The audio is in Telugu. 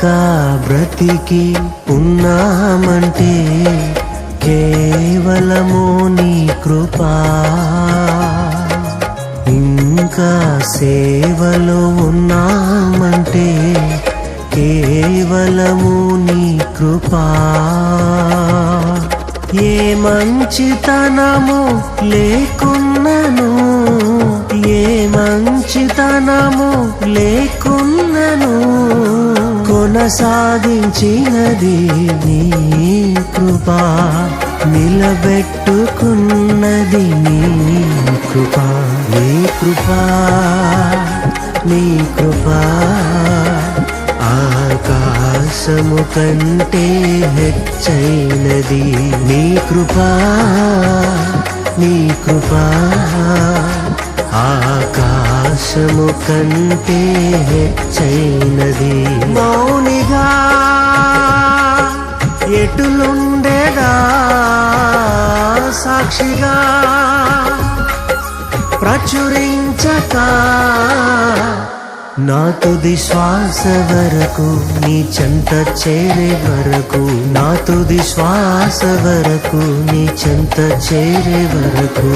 ఇంకా బ్రతికి ఉన్నామంటే కేవలము నీ కృపా. ఇంకా సేవలో ఉన్నామంటే కేవలము నీ కృపా. ఏ మంచితనము లేకున్నను, ఏ మంచితనము లేకున్నను, కొనసాగించినది నీ కృపా. నిలబెట్టుకున్నది నీ కృపా. నీ కృపా, నీ కృపా ఆకాశము కంటే హెచ్చైనది. నీ కృపా, నీ కృపా ఆకాశము కంటే హెచ్చైనది. మౌనిగా ఎటులుండేదా సాక్షిగా ప్రచురించక, నా తుది శ్వాస వరకు నీ చెంత చేరే వరకు, నా తుది శ్వాస వరకు నీ చెంత చేరే వరకు